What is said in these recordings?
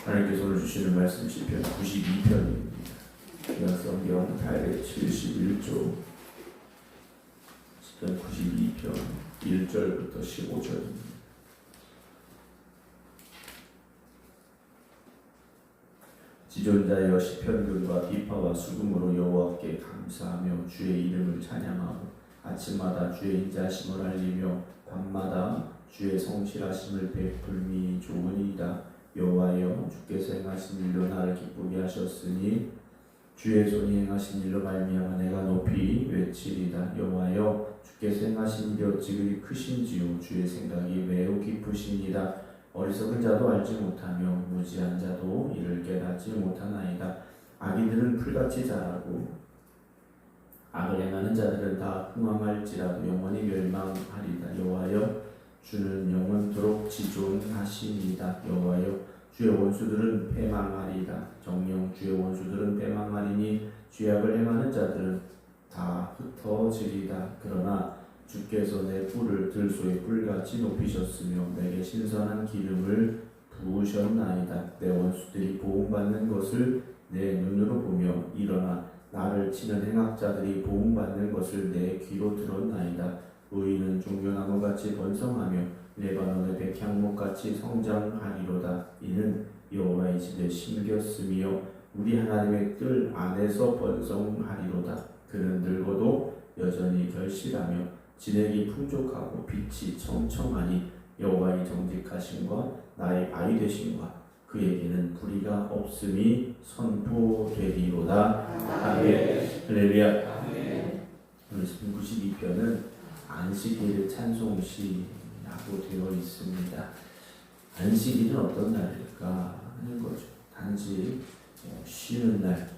하나님께서 오늘 주시는 말씀 시편 92편입니다. 성경 871조 시편 92편 1절부터 15절입니다. 지존자여 시편들과 비파와 수금으로 여호와께 감사하며 주의 이름을 찬양하고 아침마다 주의 인자하심을 알리며 밤마다 주의 성실하심을 베풀미 좋으니이다. 여호와여 주께서 행하신 일로 나를 기쁘게 하셨으니 주의 손이 행하신 일로 말미암아 내가 높이 외치리다. 여호와여 주께서 행하신 일이 어찌 그리 크신지요 주의 생각이 매우 깊으십니다. 어리석은 자도 알지 못하며 무지한 자도 이를 깨닫지 못하나이다. 악인들은 풀같이 자라고 악을 행하는 자들은 다 흥황할지라도 영원히 멸망하리다. 여호와여 주는 영원토록 지존하시니이다. 여호와여 주의 원수들은 패망하리이다. 정녕 주의 원수들은 패망하리니 죄악을 행하는 자들은 다 흩어지리다. 그러나 주께서 내 뿔을 들소의 뿔같이 높이셨으며 내게 신선한 기름을 부으셨나이다. 내 원수들이 보응받는 것을 내 눈으로 보며 일어나 나를 치는 행악자들이 보응받는 것을 내 귀로 들었나이다. 의인은 종려나무같이 번성하며 레바논의 백향목같이 성장하리로다. 이는 여호와의 집에 심겼으며 우리 하나님의 뜰 안에서 번성하리로다. 그는 늙어도 여전히 결실하며 진액이 풍족하고 빛이 청청하니 여호와의 정직하심과 나의 바위 되심과 그에게는 불의가 없음이 선포되리로다. 아멘. 할렐루야. 오늘 92편은 안식일의 찬송시라고 되어 있습니다. 안식일은 어떤 날일까 하는 거죠. 단지 쉬는 날,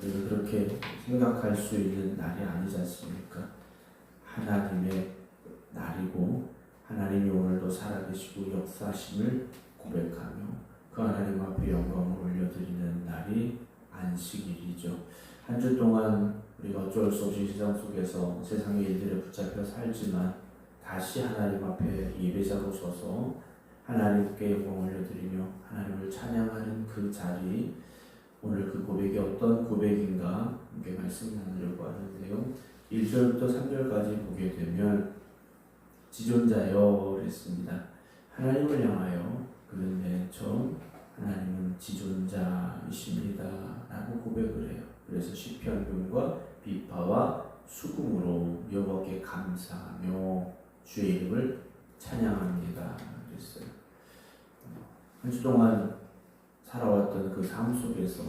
우리가 그렇게 생각할 수 있는 날이 아니지 않습니까? 하나님의 날이고 하나님이 오늘도 살아계시고 역사하심을 고백하며 그 하나님 앞에 영광을 올려드리는 날이 안식일이죠. 한 주 동안 우리가 어쩔 수 없이 세상 속에서 세상의 일들에 붙잡혀 살지만 다시 하나님 앞에 예배자로 서서 하나님께 영광을 올려드리며 하나님을 찬양하는 그 자리, 오늘 그 고백이 어떤 고백인가 함께 말씀 나누려고 하는데요. 1절부터 3절까지 보게 되면 지존자여 그랬습니다. 하나님을 향하여 그는 맨 처음 하나님은 지존자이십니다 라고 고백을 해요. 그래서 시편군과 비파와 수금으로 여호와께 감사하며 주의 이름을 찬양합니다 그랬어요. 한 주 동안 살아왔던 그 삶 속에서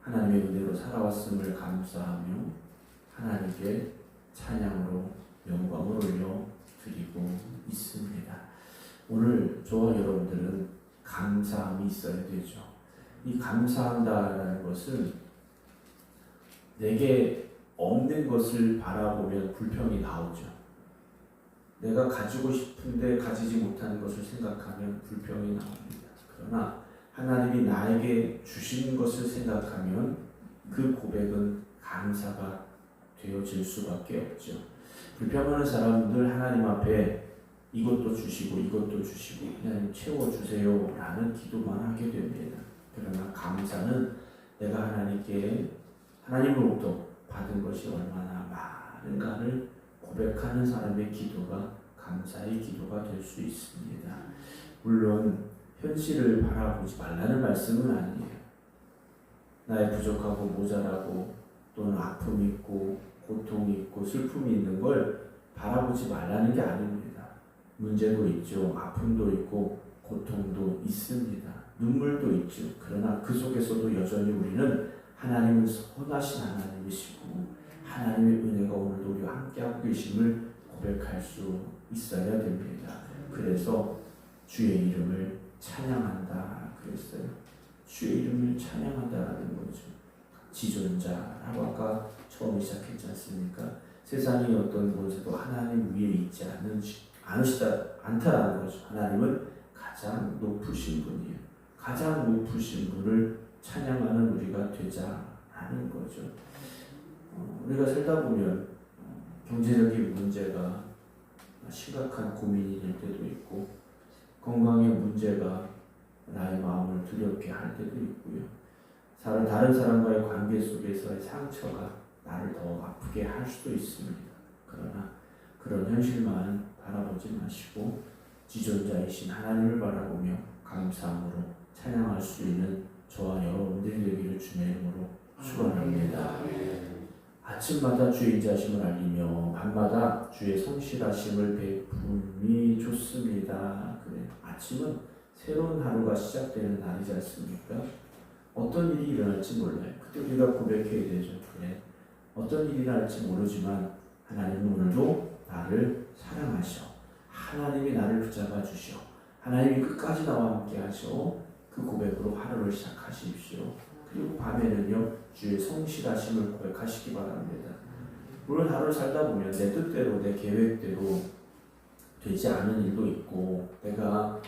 하나님의 은혜로 살아왔음을 감사하며 하나님께 찬양으로 영광을 올려드리고 있습니다. 오늘 저와 여러분들은 감사함이 있어야 되죠. 이 감사한다라는 것은 내게 없는 것을 바라보면 불평이 나오죠. 내가 가지고 싶은데 가지지 못하는 것을 생각하면 불평이 나옵니다. 그러나 하나님이 나에게 주신 것을 생각하면 그 고백은 감사가 되어질 수밖에 없죠. 불평하는 사람들 하나님 앞에 이것도 주시고 이것도 주시고 하나님 채워주세요 라는 기도만 하게 됩니다. 그러나 감사는 내가 하나님으로부터 받은 것이 얼마나 많은가를 고백하는 사람의 기도가 감사의 기도가 될 수 있습니다. 물론 현실을 바라보지 말라는 말씀은 아니에요. 나의 부족하고 모자라고 또는 아픔이 있고 고통이 있고 슬픔이 있는 걸 바라보지 말라는 게 아닙니다. 문제도 있죠. 아픔도 있고 고통도 있습니다. 눈물도 있죠. 그러나 그 속에서도 여전히 우리는 하나님은 선하신 하나님이시고 하나님의 은혜가 오늘도 우리와 함께하고 계심을 고백할 수 있어야 됩니다. 그래서 주의 이름을 찬양한다 그랬어요. 주의 이름을 찬양한다라는 거죠. 지존자라고 아까 처음 시작했지 않습니까? 세상의 어떤 곳에도 하나님 위에 있지 않다라는 거죠. 하나님은 가장 높으신 분이에요. 가장 높으신 분을 찬양하는 우리가 되자라는 거죠. 우리가 살다 보면 경제적인 문제가 심각한 고민이 될 때도 있고 건강의 문제가 나의 마음을 두렵게 할 때도 있고요. 다른 사람과의 관계 속에서의 상처가 나를 더 아프게 할 수도 있습니다. 그러나 그런 현실만 바라보지 마시고 지존자이신 하나님을 바라보며 감사함으로 찬양할 수 있는 저와 여러분들이 되기를 주의 이름으로 축원합니다. 아침마다 주의 인자하심을 알리며 밤마다 주의 성실하심을 베품이 좋습니다. 그래. 아침은 새로운 하루가 시작되는 날이지 않습니까? 어떤 일이 일어날지 몰라요. 그때 우리가 고백해야 되죠. 그래. 어떤 일이 일어날지 모르지만 하나님은 오늘도 나를 사랑하셔. 하나님이 나를 붙잡아 주셔. 하나님이 끝까지 나와 함께 하셔. 그 고백으로 하루를 시작하십시오. 그리고 밤에는요, 주의 성실하심을 고백하시기 바랍니다. 물론 하루를 살다 보면 내 뜻대로, 내 계획대로 되지 않은 일도 있고, 내가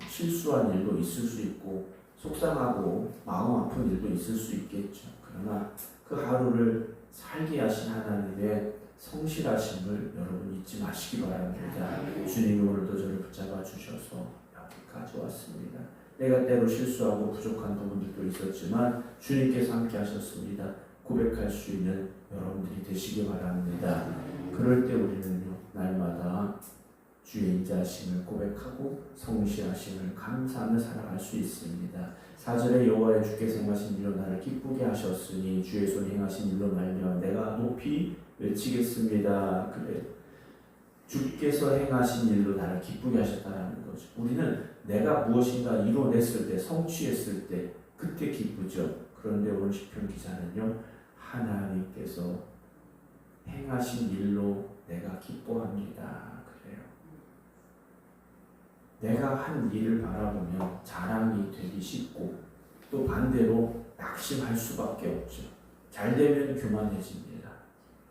실수한 일도 있을 수 있고, 속상하고 마음 아픈 일도 있을 수 있겠죠. 그러나 그 하루를 살게 하신 하나님의 성실하심을 여러분 잊지 마시기 바랍니다. 주님이 오늘도 저를 붙잡아 주셔서 여기까지 왔습니다. 내가 때로 실수하고 부족한 부분들도 있었지만 주님께서 함께 하셨습니다. 고백할 수 있는 여러분들이 되시기 바랍니다. 그럴 때 우리는요, 날마다 주의 인자하심을 고백하고 성실하심을 감사하며 살아갈 수 있습니다. 4절에 여호와의 주께서 행하신 일로 나를 기쁘게 하셨으니 주의 손이 행하신 일로 말미암아 내가 높이 외치겠습니다. 그래. 주께서 행하신 일로 나를 기쁘게 하셨다는 거죠. 우리는 내가 무엇인가 이뤄냈을 때, 성취했을 때 그때 기쁘죠. 그런데 오늘 시편 기자는요, 하나님께서 행하신 일로 내가 기뻐합니다. 그래요. 내가 한 일을 바라보면 자랑이 되기 쉽고 또 반대로 낙심할 수밖에 없죠. 잘 되면 교만해집니다.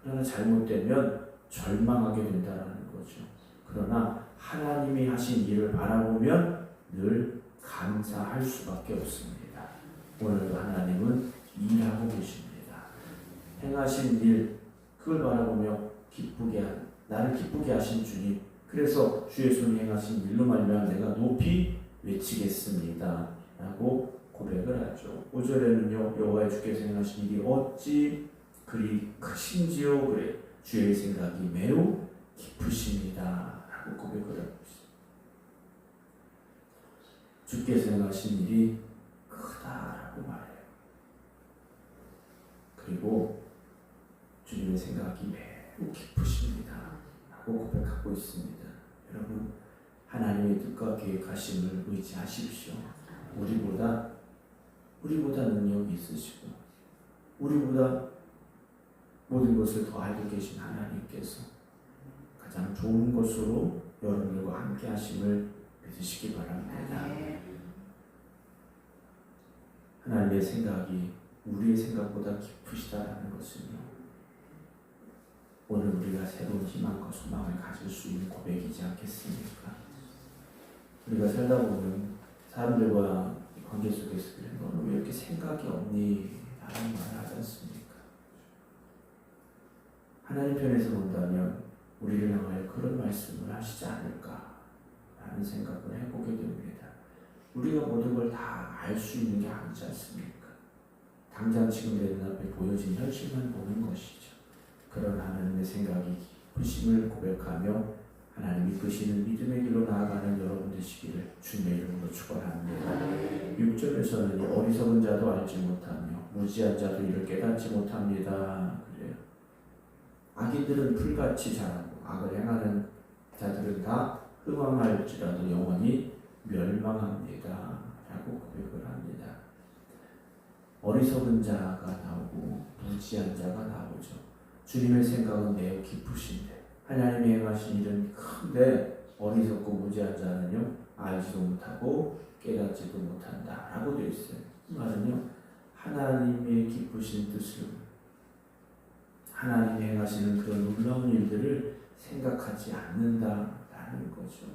그러나 잘못되면 절망하게 된다는 거죠. 그러나 하나님이 하신 일을 바라보면 늘 감사할 수밖에 없습니다. 오늘도 하나님은 일하고 계십니다. 행하신 일, 그걸 바라보며 나를 기쁘게 하신 주님, 그래서 주의 손이 행하신 일로 말미암아 내가 높이 외치겠습니다 라고 고백을 하죠. 5절에는요, 여호와의 주께서 행하신 일이 어찌 그리 크신지요. 그래. 주의 생각이 매우 깊으십니다 라고 고백을 하고 있습니다. 주께서 행하신 일이 크다라고 말해요. 그리고 주님의 생각이 매우 깊으십니다 라고 고백하고 있습니다. 여러분, 하나님의 뜻과 계획하심을 의지하십시오. 우리보다 능력이 있으시고 우리보다 모든 것을 더 알고 계신 하나님께서 가장 좋은 것으로 여러분들과 함께 하심을 믿으시기 바랍니다. 하나님의 생각이 우리의 생각보다 깊으시다라는 것은요, 오늘 우리가 새로운 희망과 소망을 가질 수 있는 고백이지 않겠습니까? 우리가 살다 보면 사람들과 관계 속에서 너는 왜 이렇게 생각이 없니? 라는 말을 하지 않습니까? 하나님 편에서 본다면 우리를 향하여 그런 말씀을 하시지 않을까 라는 생각을 해보게 됩니다. 우리가 모든 걸 다 알 수 있는 게 아니지 않습니까? 당장 지금 내 눈앞에 보여진 현실만 보는 것이죠. 그런 하나님의 생각이 깊으심을 고백하며 하나님이 이끄시는 믿음의 길로 나아가는 여러분 되시기를 주님의 이름으로 축원합니다. 6절에서는 어리석은 자도 알지 못하며 무지한 자도 이를 깨닫지 못합니다. 그래요. 악인들은 풀같이 자라고 악을 행하는 자들은 다 흠망할지라도 영원히 멸망합니다 라고 고백을 합니다. 어리석은 자가 나오고 무지한 자가 나오죠. 주님의 생각은 매우 깊으신데 하나님이 행하신 일은 큰데 어리석고 무지한 자는요, 알지도 못하고 깨닫지도 못한다 라고 되어 있어요. 이 말은요, 하나님의 깊으신 뜻을, 하나님이 행하시는 그런 놀라운 일들을 생각하지 않는다라는 거죠.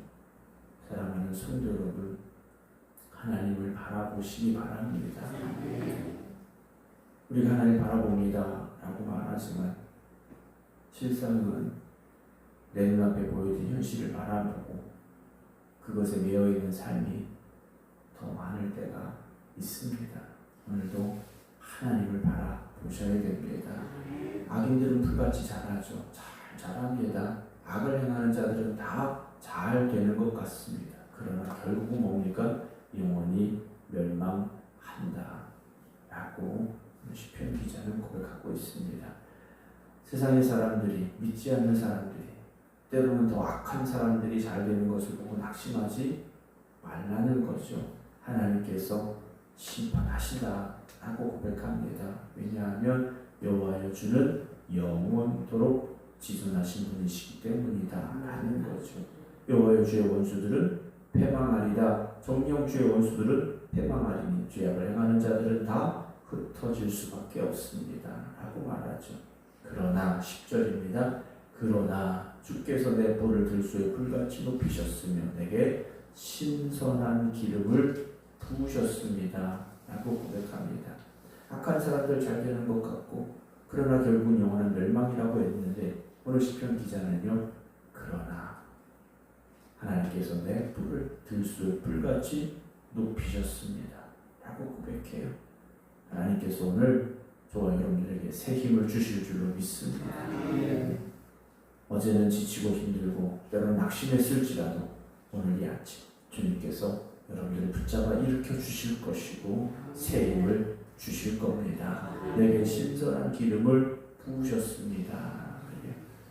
사랑하는 성도 여러분, 하나님을 바라보시기 바랍니다. 우리가 하나님 바라봅니다 라고 말하지만 실상은 내 눈앞에 보이는 현실을 바라보고 그것에 매여 있는 삶이 더 많을 때가 있습니다. 오늘도 하나님을 바라보셔야 됩니다. 악인들은 불같이 잘하죠. 잘 자랍니다. 악을 행하는 자들은 다 잘 되는 것 같습니다. 그러나 결국은 뭡니까? 영원히 멸망한다 라고 시편 기자는 고백하고 있습니다. 세상의 사람들이, 믿지 않는 사람들이, 때로는 더 악한 사람들이 잘 되는 것을 보고 낙심하지 말라는 거죠. 하나님께서 심판하신다 라고 고백합니다. 왜냐하면 여호와여 주는 영원토록 지존하신 분이시기 때문이다 라는 거죠. 여호와여 주의 원수들은 패망하리다. 정녕 주의 원수들은 패망하리니 죄악을 행하는 자들은 다 흩어질 수밖에 없습니다 라고 말하죠. 그러나 10절입니다. 그러나 주께서 내 볼을 들소에 불같이 높이셨으며 내게 신선한 기름을 부으셨습니다 라고 고백합니다. 악한 사람들 잘 되는 것 같고 그러나 결국 영원한 멸망이라고 했는데 오늘 시편 기자는요, 그러나 하나님께서 내 볼을 들소에 불같이 높이셨습니다 라고 고백해요. 하나님께서 오늘 저와 여러분들에게 새 힘을 주실 줄로 믿습니다. 어제는 지치고 힘들고 때로는 낙심했을지라도 오늘 이 아침 주님께서 여러분들을 붙잡아 일으켜 주실 것이고 새 힘을 주실 겁니다. 내게 신선한 기름을 부으셨습니다.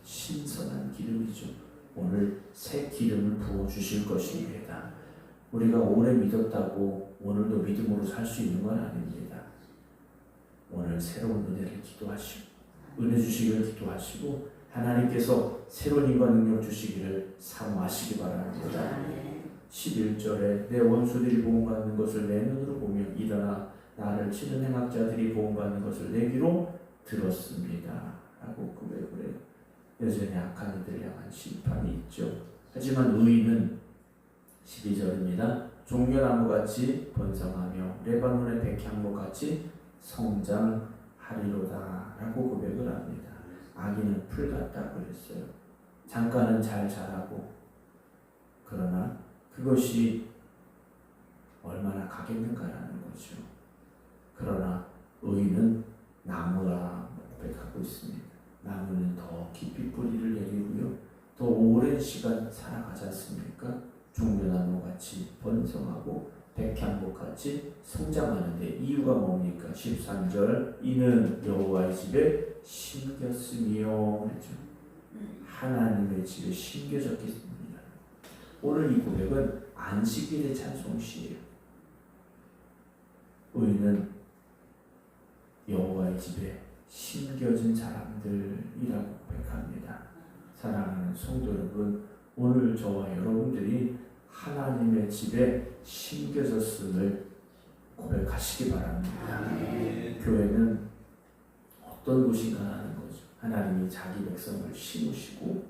신선한 기름이죠. 오늘 새 기름을 부어 주실 것입니다. 우리가 오래 믿었다고 오늘도 믿음으로 살 수 있는 건 아닙니다. 오늘 새로운 은혜를 기도하시고 은혜 주시기를 기도하시고 하나님께서 새로운 힘과 능력 주시기를 사모하시기 바랍니다. 11절에 내 원수들이 보응받는 것을 내 눈으로 보며 일어나 나를 치는 행악자들이 보응받는 것을 내 귀로 들었습니다 라고 고백을 해요. 여전히 악한 이들 향한 심판이 있죠. 하지만 의인은 12절입니다. 종려나무같이 번성하며 레바논의 백향목같이 성장하리로다 라고 고백을 합니다. 악인은 풀 같다고 했어요. 잠깐은 잘 자라고 그러나 그것이 얼마나 가겠는가라는 거죠. 그러나 의인은 나무라 고백하고 있습니다. 나무는 더 깊이 뿌리를 내리고요. 더 오랜 시간 살아가지 않습니까? 종려나무같이 번성하고 백향목같이 성장하는데 이유가 뭡니까? 13절 이는 여호와의 집에 심겼으며 하나님의 집에 심겨졌겠습니다. 오늘 이 고백은 안식일의 찬송시예요. 의인은 여호와의 집에 심겨진 사람들이라고 고백합니다. 사랑하는 성도 여러분, 오늘 저와 여러분들이 하나님의 집에 심겨졌음을 고백하시기 바랍니다. 교회는 어떤 곳인가라는 거죠. 하나님이 자기 백성을 심으시고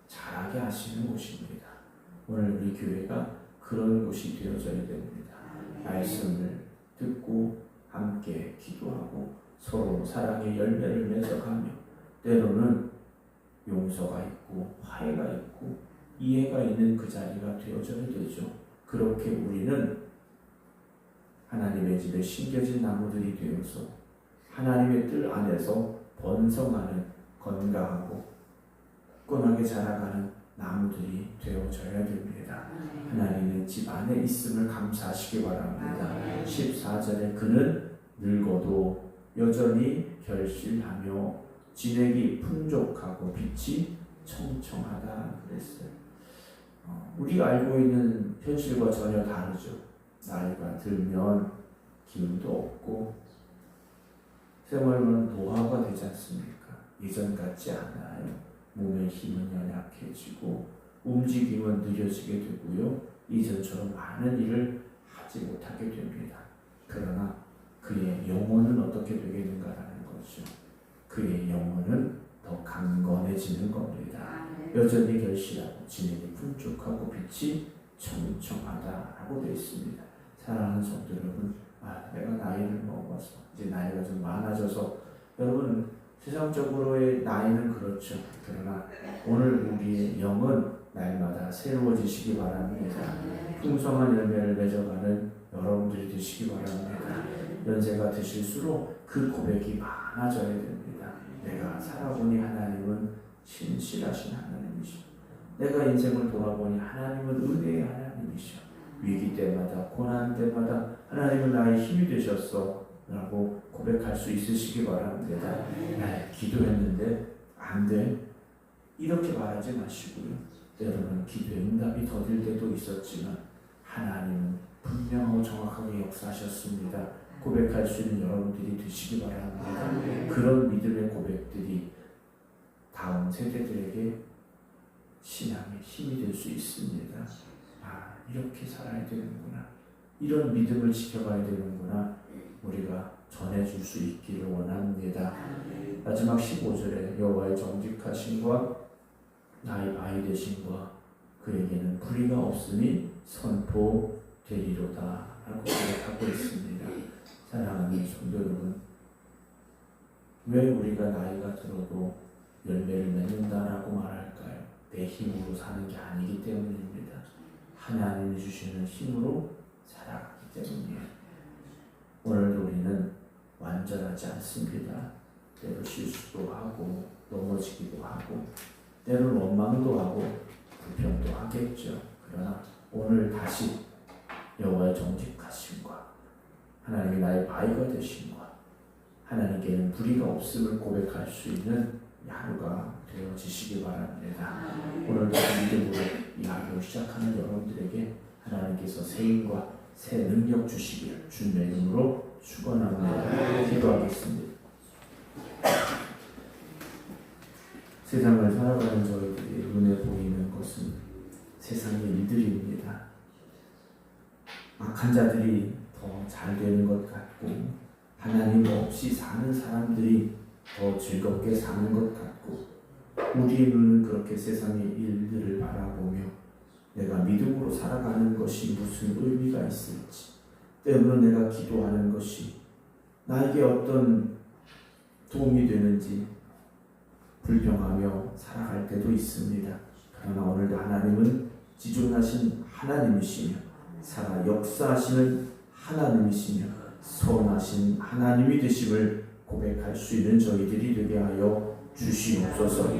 자라게 하시는 곳입니다. 오늘 우리 교회가 그런 곳이 되어져야 됩니다. 말씀을 듣고 함께 기도하고 서로 사랑의 열매를 맺어가며 때로는 용서가 있고 화해가 있고 이해가 있는 그 자리가 되어져야 되죠. 그렇게 우리는 하나님의 집에 심겨진 나무들이 되어서 하나님의 뜰 안에서 번성하는 건강하고 굳건하게 자라가는 나무들이 되어져야 됩니다. 하나님의 집 안에 있음을 감사하시기 바랍니다. 14절에 그는 늙어도 여전히 결실하며 진액이 풍족하고 빛이 청청하다 그랬어요. 우리가 알고 있는 현실과 전혀 다르죠. 나이가 들면 기운도 없고 생활은 노화가 되지 않습니까? 예전 같지 않아요. 몸의 힘은 연약해지고 움직임은 느려지게 되고요. 이전처럼 많은 일을 하지 못하게 됩니다. 그러나 그의 영혼은 어떻게 되겠는가라는 거죠. 그의 영혼은 더 강건해지는 겁니다. 여전히 결실하고 진액이 풍족하고 빛이 청청하다라고 되어 있습니다. 사랑하는 성도 여러분, 내가 나이를 먹어서 이제 나이가 좀 많아져서 여러분 세상적으로의 나이는 그렇죠. 그러나 오늘 우리의 영은 날마다 새로워지시기 바랍니다. 풍성한 열매를 맺어가는 여러분들이 되시기 바랍니다. 연세가 드실수록 그 고백이 많아져야 됩니다. 내가 살아보니 하나님은 신실하신 하나님이시오. 내가 인생을 돌아보니 하나님은 은혜의 하나님이시오. 위기 때마다 고난 때마다 하나님은 나의 힘이 되셨어 라고 고백할 수 있으시기 바랍니다. 기도했는데 안 돼, 이렇게 말하지 마시고요. 때로는 기도의 응답이 더딜 때도 있었지만 하나님은 분명하고 정확하게 역사하셨습니다. 고백할 수 있는 여러분들이 되시기 바랍니다. 그런 믿음의 고백들이 다음 세대들에게 신앙의 힘이 될 수 있습니다. 이렇게 살아야 되는구나, 이런 믿음을 지켜가야 되는구나, 우리가 전해줄 수 있기를 원합니다. 마지막 15절에 여호와의 정직하심과 나의 바위 되심과 그에게는 불의가 없으니 선포되리로다 라고 고백하고 있습니다. 사랑하는 성도 여러분, 왜 우리가 나이가 들어도 열매를 맺는다라고 말할까요? 내 힘으로 사는 게 아니기 때문입니다. 하나님이 주시는 힘으로 살아가기 때문이에요. 오늘도 우리는 완전하지 않습니다. 때로 실수도 하고 넘어지기도 하고 때로 원망도 하고 불평도 하겠죠. 그러나 오늘 다시 여호와의 정직하심과 하나님이 나의 바위가 되심과 하나님께는 불의가 없음을 고백할 수 있는 하루가 되어지시기 바랍니다. 오늘도 믿음으로 이 하루 시작하는 여러분들에게 하나님께서 새 힘과 새 능력 주시기를 주님의 이름으로 축원합니다. 기도하겠습니다. 세상을 살아가는 저희들이 눈에 보이는 것은 세상의 일들입니다. 악한 자들이 더 잘 되는 것 같고 하나님 없이 사는 사람들이 더 즐겁게 사는 것 같고 우리의 눈은 그렇게 세상의 일들을 바라보며 내가 믿음으로 살아가는 것이 무슨 의미가 있을지, 때로는 내가 기도하는 것이 나에게 어떤 도움이 되는지 불평하며 살아갈 때도 있습니다. 그러나 오늘도 하나님은 지존하신 하나님이시며 살아 역사하시는 하나님이시며 선하신 하나님이 되심을 고백할 수 있는 저희들이 되게 하여 주시옵소서.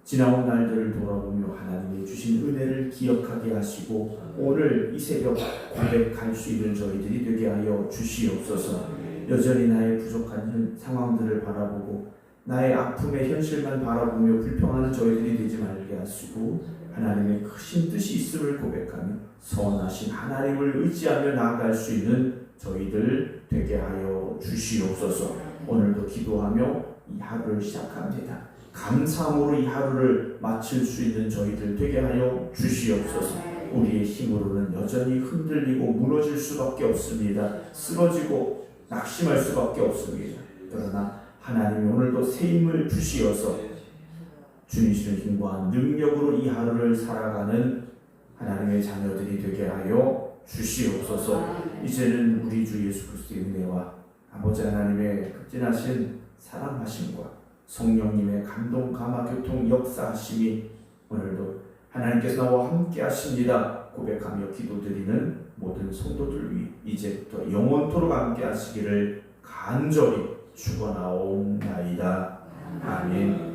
지나온 날들을 돌아보며 하나님이 주신 은혜를 기억하게 하시고 오늘 이 새벽 고백할 수 있는 저희들이 되게 하여 주시옵소서. 여전히 나의 부족한 상황들을 바라보고 나의 아픔의 현실만 바라보며 불평하는 저희들이 되지 말게 하시고 하나님의 크신 뜻이 있음을 고백하며 선하신 하나님을 의지하며 나아갈 수 있는 저희들 되게 하여 주시옵소서. 오늘도 기도하며 이 하루를 시작합니다. 감사함으로 이 하루를 마칠 수 있는 저희들 되게 하여 주시옵소서. 우리의 힘으로는 여전히 흔들리고 무너질 수밖에 없습니다. 쓰러지고 낙심할 수밖에 없습니다. 그러나 하나님이 오늘도 새 힘을 주시어서 주님의 힘과 능력으로 이 하루를 살아가는 하나님의 자녀들이 되게 하여 주시옵소서. 이제는 우리 주 예수 그리스도의 은혜와 아버지 하나님의 극진하신 사랑하심과 성령님의 감동, 감화, 교통, 역사하심이 오늘도 하나님께서 나와 함께 하십니다 고백하며 기도드리는 모든 성도들 위 이제부터 영원토록 함께 하시기를 간절히 축원하옵나이다. 아멘.